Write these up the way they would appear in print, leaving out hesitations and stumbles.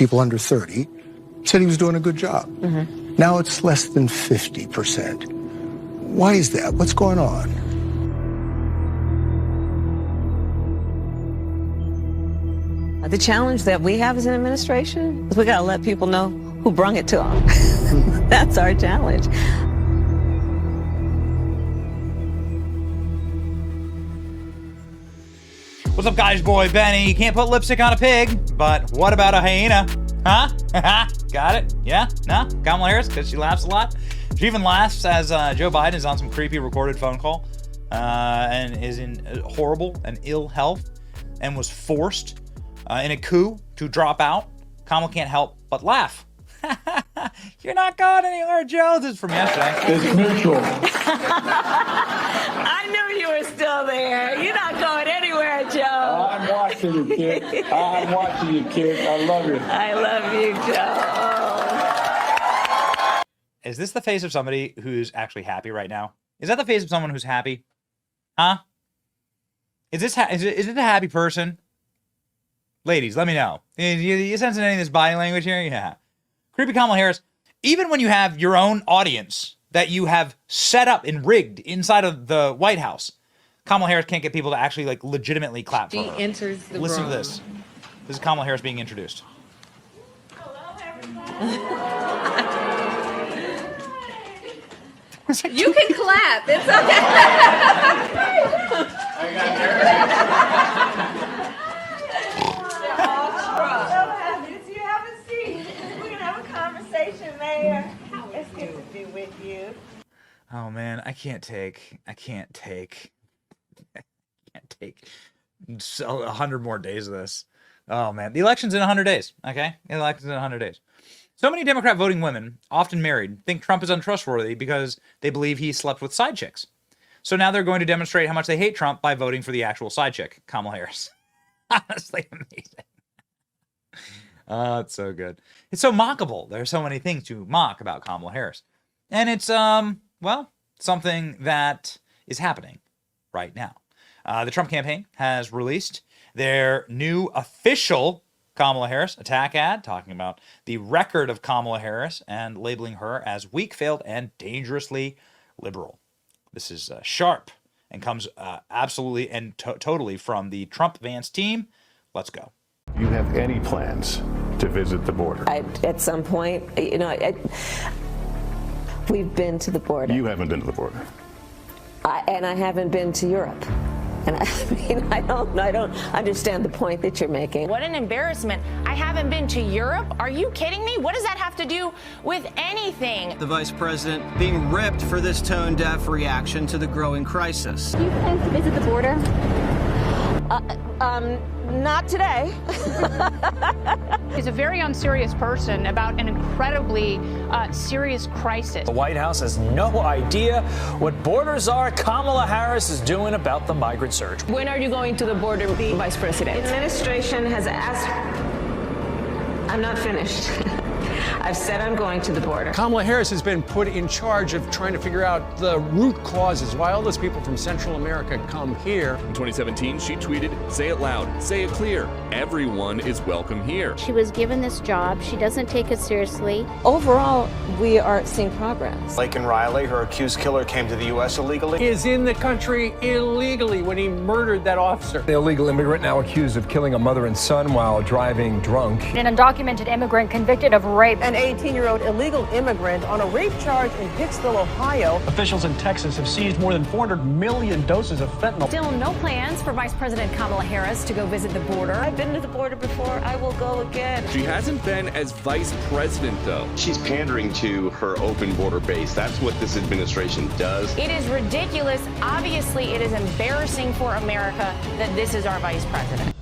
people under 30, said he was doing a good job. Now it's less than 50%. Why is that? What's going on? The challenge that we have as an administration is we got to let people know who brung it to them. That's our challenge. What's up, guys? Boy Benny. You can't put lipstick on a pig, but what about a hyena? Huh? Got it? Yeah? No? Kamala Harris, because she laughs a lot. She even laughs as Joe Biden is on some creepy recorded phone call and is in horrible and ill health and was forced in a coup to drop out. Kamala can't help but laugh. You're not going anywhere, Joe. This is from yesterday. It's mutual. I knew you were still there. You're not going anywhere, Joe. I'm watching you, kid. I'm watching you, kid. I love you. I love you, Joe. Is this the face of somebody who's actually happy right now? Is that the face of someone who's happy? Huh? Is it a happy person? Ladies, let me know. You sensing any of this body language here? Yeah. Creepy Kamala Harris, even when you have your own audience that you have set up and rigged inside of the White House, Kamala Harris can't get people to actually like legitimately clap for her. She enters the room. Listen to this. This is Kamala Harris being introduced. Hello, everybody. You can clap. It's okay. It's good to be with you. Oh man, I can't take so 100 more days of this. Oh man, the election's in 100 days. Okay, the election's in 100 days. So many Democrat voting women, often married, think Trump is untrustworthy because they believe he slept with side chicks. So now they're going to demonstrate how much they hate Trump by voting for the actual side chick, Kamala Harris. Honestly amazing. Oh, it's so good. It's so mockable. There are so many things to mock about Kamala Harris. And it's, well, something that is happening right now. The Trump campaign has released their new official Kamala Harris attack ad, talking about the record of Kamala Harris and labeling her as weak, failed, and dangerously liberal. This is sharp and comes absolutely and totally from the Trump-Vance team. Let's go. Do you have any plans to visit the border? At some point, we've been to the border. You haven't been to the border. And I haven't been to Europe. And I don't understand the point that you're making. What an embarrassment. I haven't been to Europe? Are you kidding me? What does that have to do with anything? The vice president being ripped for this tone-deaf reaction to the growing crisis. Do you plan to visit the border? Not today. He's a very unserious person about an incredibly serious crisis. The White House has no idea what borders are. Kamala Harris is doing about the migrant surge. When are you going to the border, Vice President? The administration has asked... I'm not finished. I've said I'm going to the border. Kamala Harris has been put in charge of trying to figure out the root causes, why all those people from Central America come here. In 2017, she tweeted, "Say it loud, say it clear. Everyone is welcome here." She was given this job. She doesn't take it seriously. Overall, we are seeing progress. Laken Riley, her accused killer, came to the U.S. illegally. Is in the country illegally when he murdered that officer. The illegal immigrant now accused of killing a mother and son while driving drunk. An undocumented immigrant convicted of rape. An 18-year-old illegal immigrant on a rape charge in Hicksville, Ohio. Officials in Texas have seized more than 400 million doses of fentanyl. Still no plans for Vice President Kamala Harris to go visit the border. I've been to the border before. I will go again. She hasn't been as vice president, though. She's pandering to her open border base. That's what this administration does. It is ridiculous. Obviously, it is embarrassing for America that this is our vice president.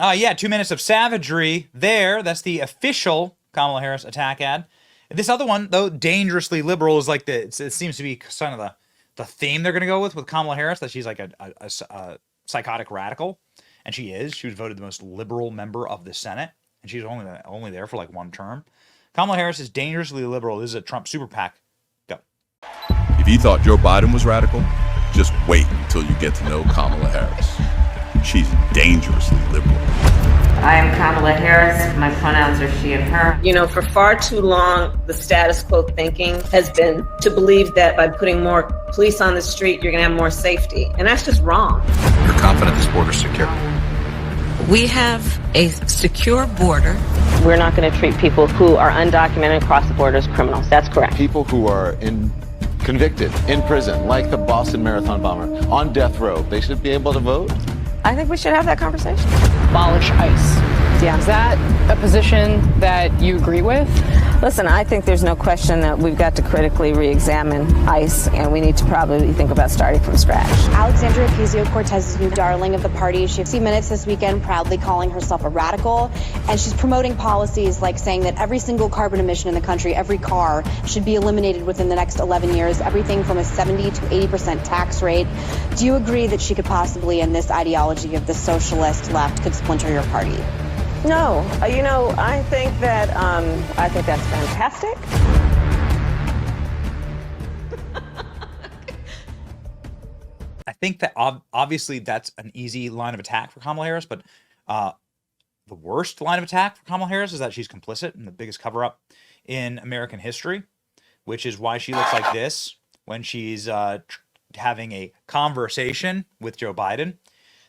Yeah, 2 minutes of savagery there. That's the official Kamala Harris attack ad. This other one, though, dangerously liberal, is like it seems to be kind of the theme they're going to go with Kamala Harris, that she's like a psychotic radical. And she is. She was voted the most liberal member of the Senate. And she's only there for like one term. Kamala Harris is dangerously liberal. This is a Trump super PAC. Go. If you thought Joe Biden was radical, just wait until you get to know Kamala Harris. She's dangerously liberal. I am Kamala Harris. My pronouns are she and her. You know, for far too long, the status quo thinking has been to believe that by putting more police on the street, you're going to have more safety. And that's just wrong. You're confident this border's secure? We have a secure border. We're not going to treat people who are undocumented across the border as criminals. That's correct. People who are convicted in prison, like the Boston Marathon bomber, on death row, they should be able to vote? I think we should have that conversation. Abolish ICE. Yeah. Is that a position that you agree with? Listen, I think there's no question that we've got to critically re-examine ICE, and we need to probably think about starting from scratch. Alexandria Ocasio-Cortez's new darling of the party. She 60 Minutes this weekend proudly calling herself a radical, and she's promoting policies like saying that every single carbon emission in the country, every car, should be eliminated within the next 11 years, everything from a 70 to 80% tax rate. Do you agree that she could possibly, in this ideology of the socialist left, could splinter your party? No, you know, I think that's fantastic. I think that obviously that's an easy line of attack for Kamala Harris, but the worst line of attack for Kamala Harris is that she's complicit in the biggest cover-up in American history, which is why she looks like this when she's having a conversation with Joe Biden.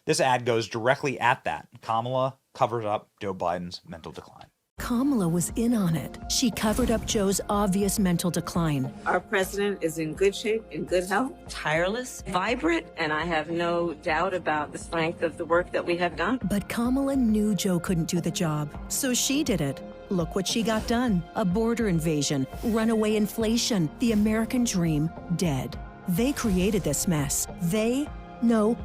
This ad goes directly at that. Kamala covers up Joe Biden's mental decline. Kamala was in on it. She covered up Joe's obvious mental decline. Our president is in good shape, in good health, tireless, vibrant, and I have no doubt about the strength of the work that we have done. But Kamala knew Joe couldn't do the job, so she did it. Look what she got done. A border invasion, runaway inflation, the American dream dead. They created this mess.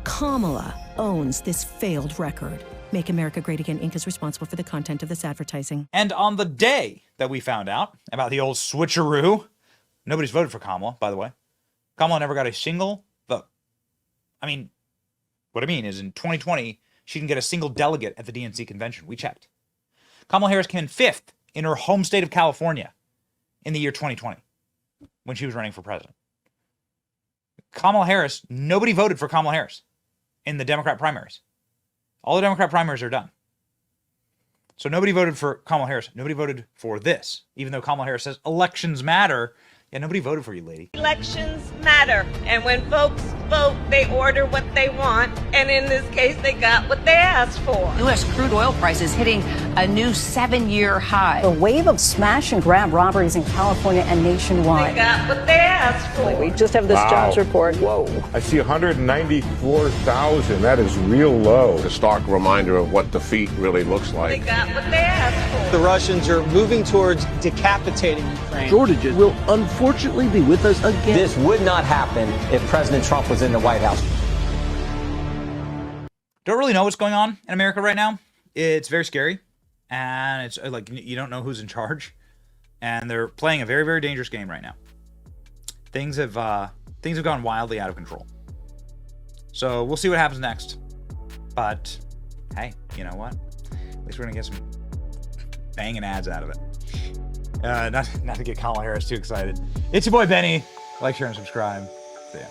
Kamala owns this failed record. Make America Great Again Inc. is responsible for the content of this advertising. And on the day that we found out about the old switcheroo, nobody's voted for Kamala, by the way. Kamala never got a single vote. I mean, what I mean is in 2020, she didn't get a single delegate at the DNC convention. We checked. Kamala Harris came in 5th in her home state of California in the year 2020 when she was running for president. Kamala Harris, nobody voted for Kamala Harris in the Democrat primaries. All the Democrat primaries are done. So nobody voted for Kamala Harris. Nobody voted for this. Even though Kamala Harris says elections matter. Yeah, nobody voted for you, lady. Elections matter. And when folks vote, they order what they want. And in this case, they got what they asked for. U.S. crude oil prices hitting a new 7-year high. A wave of smash and grab robberies in California and nationwide. They got what they asked for. We just have this jobs report. Whoa. I see 194,000. That is real low. A stark reminder of what defeat really looks like. They got what they asked for. The Russians are moving towards decapitating Ukraine. Shortages will unfortunately be with us again. This would not happen if President Trump was in the White House. Don't really know what's going on in America right now. It's very scary. And it's like you don't know who's in charge. And they're playing a very, very dangerous game right now. Things have gone wildly out of control. So we'll see what happens next. But hey, you know what? At least we're gonna get some banging ads out of it. Not to get Kamala Harris too excited. It's your boy Benny. Like, share, and subscribe. See ya.